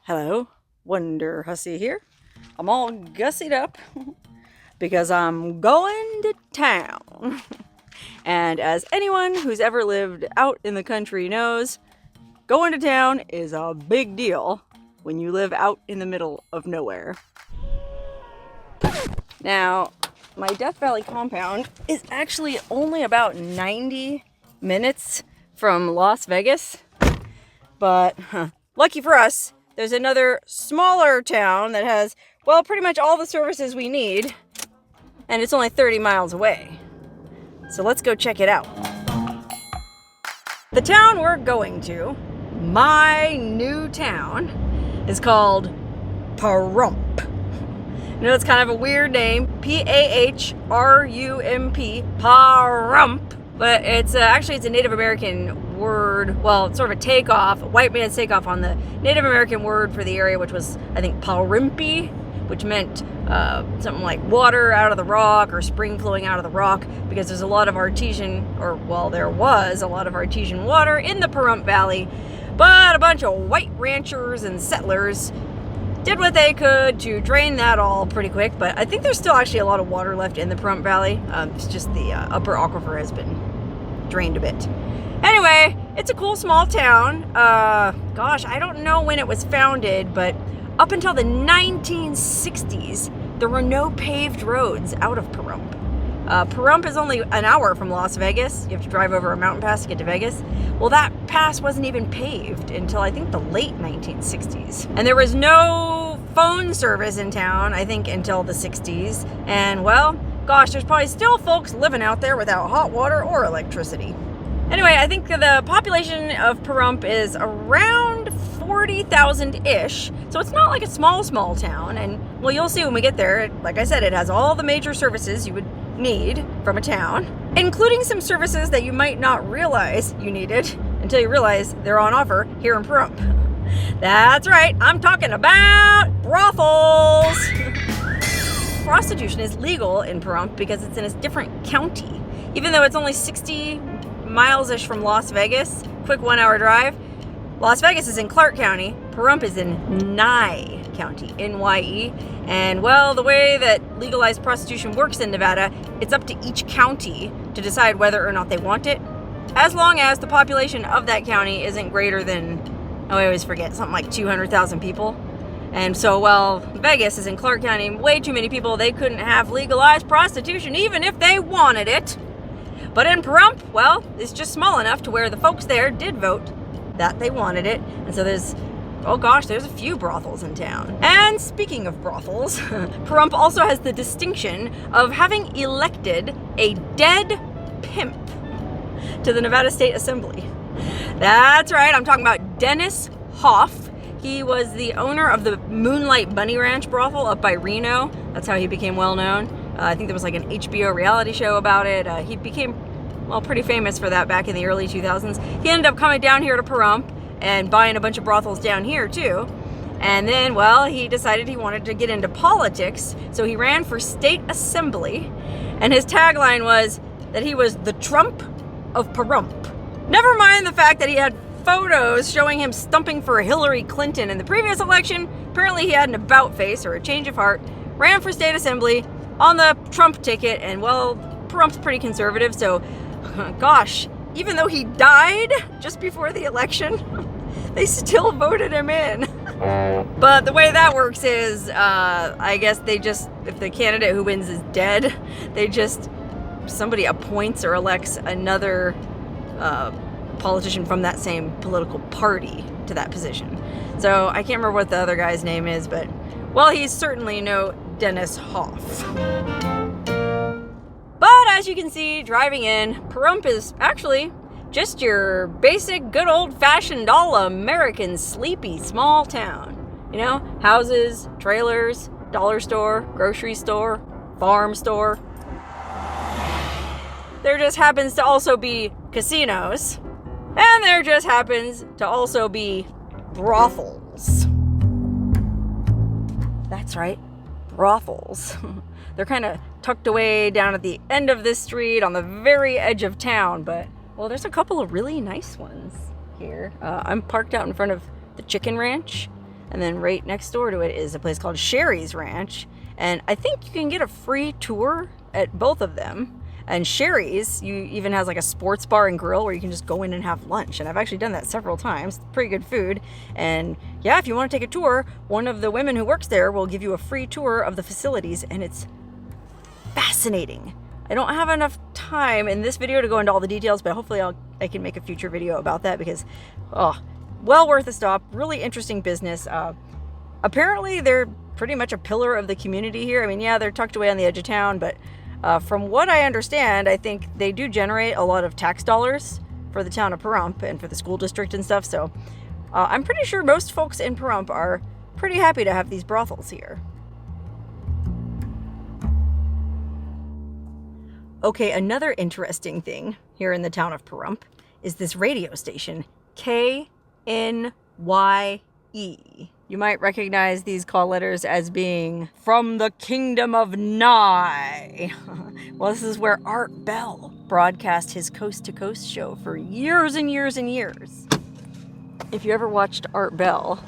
Hello, Wonderhussy here. I'm all gussied up because I'm going to town. And as anyone who's ever lived out in the country knows, going to town is a big deal when you live out in the middle of nowhere. Now, my Death Valley compound is actually only about 90 minutes from Las Vegas, but lucky for us, there's another smaller town that has, well, pretty much all the services we need, and it's only 30 miles away. So let's go check it out. The town we're going to, my new town, is called Pahrump. I know it's kind of a weird name, P-A-H-R-U-M-P, Pahrump, but it's actually a Native American word. Well, it's sort of a takeoff, a white man's takeoff on the Native American word for the area, which was, I think, Pahrumpi, which meant something like water out of the rock or spring flowing out of the rock, because there's a lot of artesian, or well, there was a lot of artesian water in the Pahrump Valley, but a bunch of white ranchers and settlers did what they could to drain that all pretty quick. But I think there's still actually a lot of water left in the Pahrump Valley. It's just the upper aquifer has been drained a bit. Anyway, it's a cool small town. Gosh, I don't know when it was founded, but up until the 1960s, there were no paved roads out of Pahrump. Pahrump is only an hour from Las Vegas. You have to drive over a mountain pass to get to Vegas. Well, that pass wasn't even paved until I think the late 1960s. And there was no phone service in town, I think, until the 60s. And well, gosh, there's probably still folks living out there without hot water or electricity. Anyway, I think the population of Pahrump is around 40,000-ish. So it's not like a small town. And well, you'll see when we get there. Like I said, it has all the major services you would need from a town, including some services that you might not realize you needed until you realize they're on offer here in Pahrump. That's right, I'm talking about brothels. Prostitution is legal in Pahrump because it's in a different county. Even though it's only 60 miles-ish from Las Vegas, quick 1-hour drive. Las Vegas is in Clark County, Pahrump is in Nye County, N-Y-E. And well, the way that legalized prostitution works in Nevada, it's up to each county to decide whether or not they want it, as long as the population of that county isn't greater than, oh, I always forget, something like 200,000 people. And so, well, Vegas is in Clark County, way too many people, they couldn't have legalized prostitution even if they wanted it. But in Pahrump, well, it's just small enough to where the folks there did vote that they wanted it. And so there's, oh gosh, there's a few brothels in town. And speaking of brothels, Pahrump also has the distinction of having elected a dead pimp to the Nevada State Assembly. That's right, I'm talking about Dennis Hoff. He was the owner of the Moonlight Bunny Ranch brothel up by Reno. That's how he became well known. I think there was like an HBO reality show about it. He became, well, pretty famous for that back in the early 2000s. He ended up coming down here to Pahrump and buying a bunch of brothels down here too. And then, well, he decided he wanted to get into politics, so he ran for state assembly, and his tagline was that he was the Trump of Pahrump. Never mind the fact that he had photos showing him stumping for Hillary Clinton in the previous election. Apparently he had an about face or a change of heart, ran for state assembly on the Trump ticket, and well, Pahrump's pretty conservative, so gosh, even though he died just before the election, they still voted him in. But the way that works is, I guess they just, if the candidate who wins is dead, somebody appoints or elects another politician from that same political party to that position. So I can't remember what the other guy's name is, but, well, he's certainly no Dennis Hoff. But as you can see, driving in, Pahrump is actually just your basic, good old-fashioned, all-American, sleepy, small town. You know, houses, trailers, dollar store, grocery store, farm store. There just happens to also be casinos. And there just happens to also be brothels. That's right, brothels. They're kind of tucked away down at the end of this street on the very edge of town, but, well, there's a couple of really nice ones here. I'm parked out in front of the chicken ranch. And then right next door to it is a place called Sherry's Ranch. And I think you can get a free tour at both of them. And Sherry's even has like a sports bar and grill where you can just go in and have lunch. And I've actually done that several times. Pretty good food. And yeah, if you want to take a tour, one of the women who works there will give you a free tour of the facilities, and it's fascinating. I don't have enough time in this video to go into all the details, but hopefully I can make a future video about that because, oh, well worth a stop. Really interesting business. Apparently they're pretty much a pillar of the community here. I mean, yeah, they're tucked away on the edge of town, but from what I understand, I think they do generate a lot of tax dollars for the town of Pahrump and for the school district and stuff. So I'm pretty sure most folks in Pahrump are pretty happy to have these brothels here. Okay, another interesting thing here in the town of Pahrump is this radio station, KNYE. You might recognize these call letters as being from the kingdom of Nye. Well, this is where Art Bell broadcast his Coast to Coast show for years and years and years. If you ever watched Art Bell,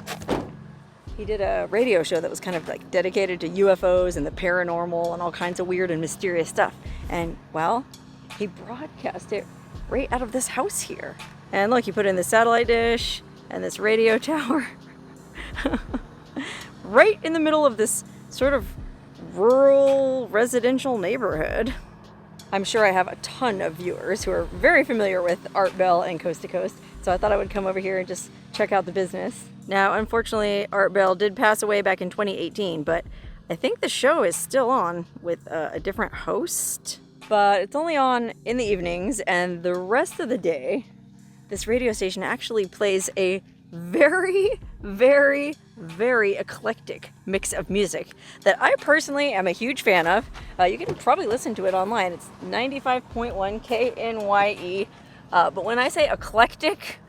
he did a radio show that was kind of like dedicated to UFOs and the paranormal and all kinds of weird and mysterious stuff. And, well, he broadcast it right out of this house here. And look, he put in the satellite dish and this radio tower right in the middle of this sort of rural residential neighborhood. I'm sure I have a ton of viewers who are very familiar with Art Bell and Coast to Coast, so I thought I would come over here and just check out the business. Now, unfortunately, Art Bell did pass away back in 2018, but I think the show is still on with a different host. But it's only on in the evenings, and the rest of the day, this radio station actually plays a very, very, very eclectic mix of music that I personally am a huge fan of. You can probably listen to it online. It's 95.1 KNYE. But when I say eclectic,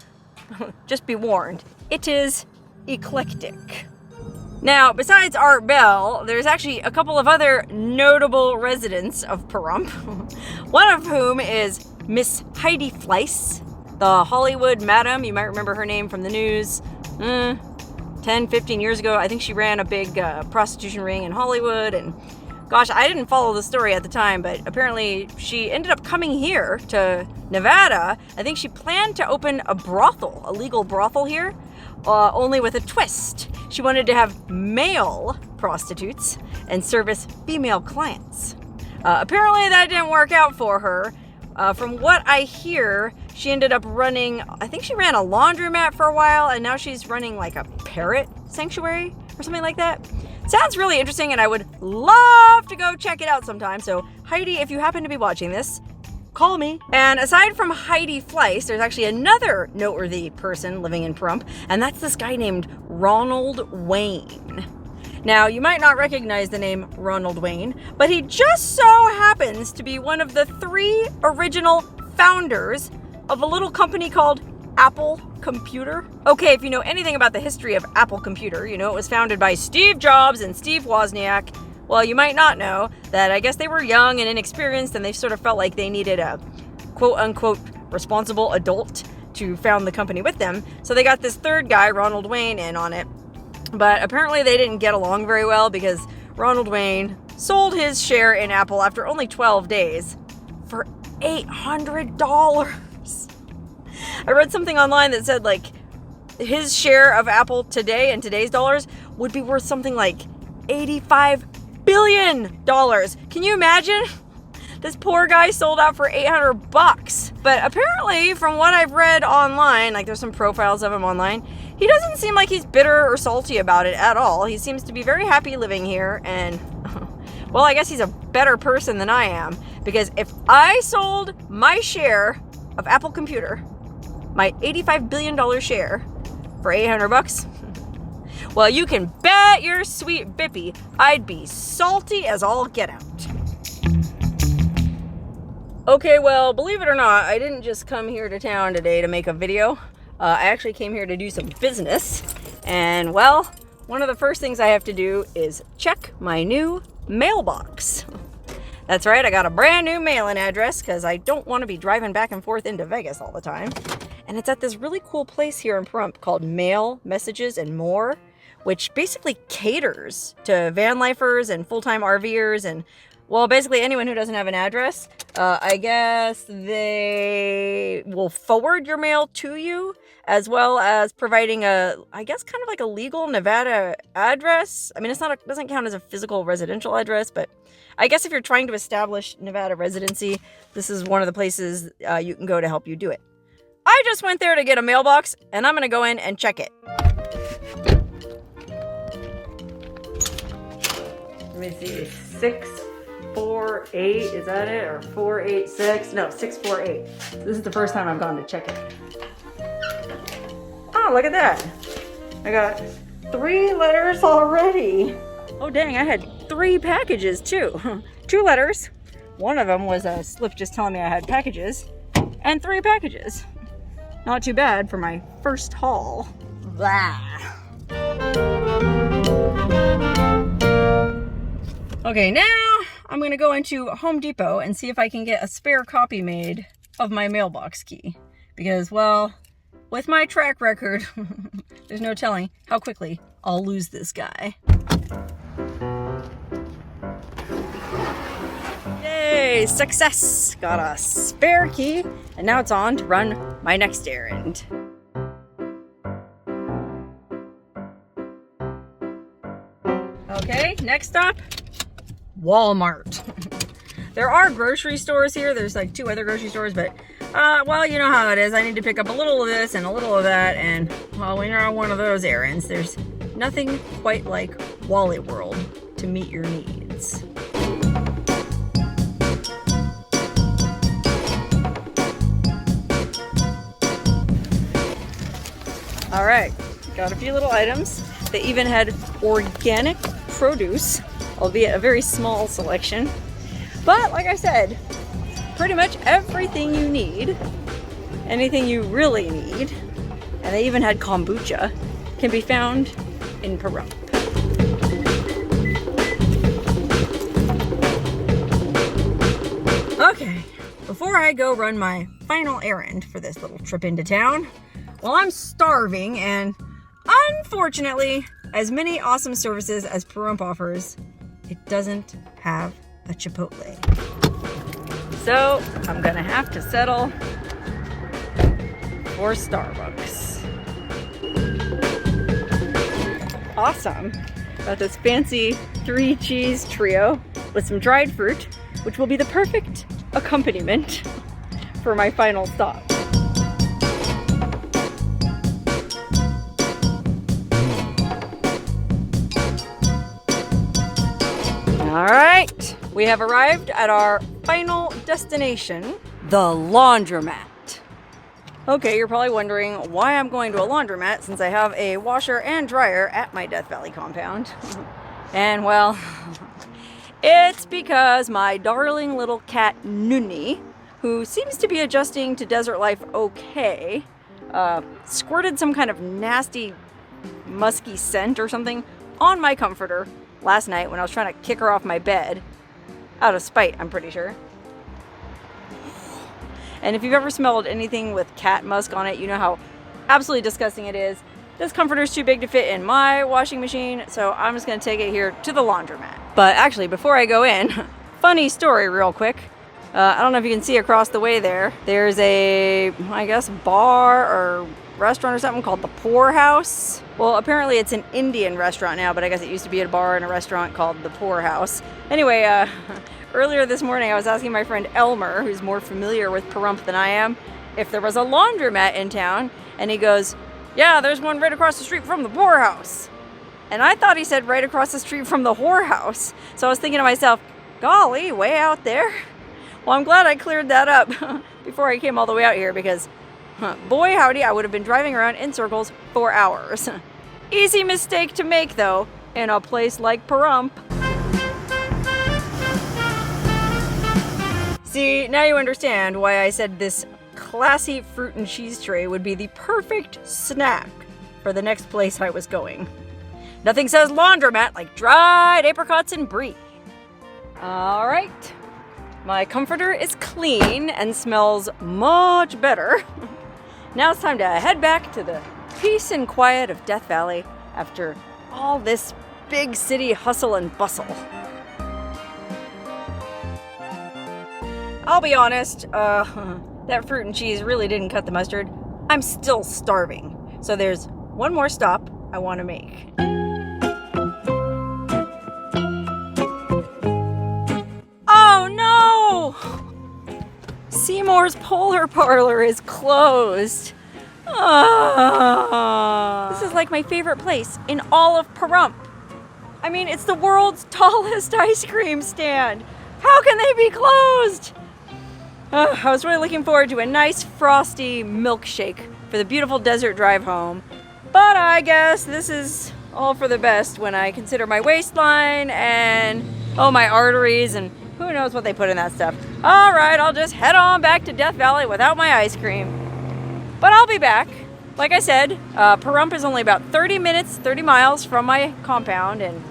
just be warned, it is eclectic. Now, besides Art Bell, there's actually a couple of other notable residents of Pahrump. One of whom is Miss Heidi Fleiss, the Hollywood madam. You might remember her name from the news 10, 15 years ago. I think she ran a big prostitution ring in Hollywood. And gosh, I didn't follow the story at the time, but apparently she ended up coming here to Nevada. I think she planned to open a brothel, a legal brothel here, only with a twist. She wanted to have male prostitutes and service female clients. Apparently that didn't work out for her. From what I hear, she ended up running, I think she ran a laundromat for a while, and now she's running like a parrot sanctuary or something like that. Sounds really interesting, and I would love to go check it out sometime. So Heidi, if you happen to be watching this, call me. And aside from Heidi Fleiss, there's actually another noteworthy person living in Pahrump, and that's this guy named Ronald Wayne. Now, you might not recognize the name Ronald Wayne, but he just so happens to be one of the 3 original founders of a little company called Apple Computer. Okay, if you know anything about the history of Apple Computer, you know it was founded by Steve Jobs and Steve Wozniak. Well, you might not know that I guess they were young and inexperienced, and they sort of felt like they needed a quote-unquote responsible adult to found the company with them. So they got this third guy, Ronald Wayne, in on it. But apparently they didn't get along very well because Ronald Wayne sold his share in Apple after only 12 days for $800. I read something online that said like his share of Apple today in today's dollars would be worth something like $85 billion. Can you imagine? This poor guy sold out for $800. But apparently, from what I've read online, like there's some profiles of him online, he doesn't seem like he's bitter or salty about it at all. He seems to be very happy living here, and well, I guess he's a better person than I am, because if I sold my share of Apple Computer, my $85 billion share, for $800, well, you can bet your sweet bippy I'd be salty as all get out. Okay, well, believe it or not, I didn't just come here to town today to make a video. I actually came here to do some business. And, well, one of the first things I have to do is check my new mailbox. That's right, I got a brand new mailing address because I don't want to be driving back and forth into Vegas all the time. And it's at this really cool place here in Pahrump called Mail, Messages, and More, which basically caters to van lifers and full-time RVers and, well, basically anyone who doesn't have an address. I guess they will forward your mail to you, as well as providing I guess kind of like a legal Nevada address. I mean, it doesn't count as a physical residential address, but I guess if you're trying to establish Nevada residency, this is one of the places you can go to help you do it. I just went there to get a mailbox, and I'm going to go in and check it. Let me see, 648, is that it? Or 486? No, 648. This is the first time I've gone to check it. Oh, look at that. I got 3 letters already. Oh, dang, I had 3 packages too. 2 letters. One of them was a slip just telling me I had packages. And 3 packages. Not too bad for my first haul. Blah. Okay, now I'm going to go into Home Depot and see if I can get a spare copy made of my mailbox key. Because, well, with my track record, there's no telling how quickly I'll lose this guy. Yay, success! Got a spare key, and now it's on to run my next errand. Okay, next stop, Walmart. There are grocery stores here. There's like 2 other grocery stores, but well, you know how it is. I need to pick up a little of this and a little of that, and well, when you're on one of those errands, there's nothing quite like Wallet World to meet your needs. All right, got a few little items. They even had organic produce, albeit a very small selection. But like I said, pretty much everything you need, anything you really need, and they even had kombucha, can be found in Pahrump. Okay, before I go run my final errand for this little trip into town, well, I'm starving, and unfortunately, as many awesome services as Pahrump offers, it doesn't have a Chipotle. So I'm gonna have to settle for Starbucks. Awesome. Got this fancy 3-cheese trio with some dried fruit, which will be the perfect accompaniment for my final stop. All right, we have arrived at our final destination, the laundromat. Okay, you're probably wondering why I'm going to a laundromat since I have a washer and dryer at my Death Valley compound. And well, it's because my darling little cat Noonie, who seems to be adjusting to desert life okay, squirted some kind of nasty musky scent or something on my comforter last night when I was trying to kick her off my bed. Out of spite, I'm pretty sure. And if you've ever smelled anything with cat musk on it, you know how absolutely disgusting it is. This comforter's too big to fit in my washing machine, so I'm just gonna take it here to the laundromat. But actually, before I go in, funny story real quick. I don't know if you can see across the way there. There's a, I guess, bar or restaurant or something called the Poorhouse. Well, apparently it's an Indian restaurant now, but I guess it used to be a bar and a restaurant called the Poorhouse. Anyway, earlier this morning I was asking my friend Elmer, who's more familiar with Pahrump than I am, if there was a laundromat in town, and he goes, yeah, there's one right across the street from the Poorhouse. And I thought he said right across the street from the whorehouse. So I was thinking to myself, golly, way out there? Well, I'm glad I cleared that up before I came all the way out here, because boy howdy, I would have been driving around in circles for hours. Easy mistake to make though, in a place like Pahrump. See, now you understand why I said this classy fruit and cheese tray would be the perfect snack for the next place I was going. Nothing says laundromat like dried apricots and brie. All right, my comforter is clean and smells much better. Now it's time to head back to the peace and quiet of Death Valley after all this big city hustle and bustle. I'll be honest, that fruit and cheese really didn't cut the mustard. I'm still starving. So there's one more stop I want to make. Oh no! Seymour's Polar Parlor is closed. This is like my favorite place in all of Pahrump. I mean, it's the world's tallest ice cream stand. How can they be closed? I was really looking forward to a nice frosty milkshake for the beautiful desert drive home. But I guess this is all for the best when I consider my waistline and, my arteries and who knows what they put in that stuff. All right, I'll just head on back to Death Valley without my ice cream. But I'll be back. Like I said, Pahrump is only about 30 miles from my compound, and,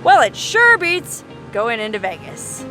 well, it sure beats going into Vegas.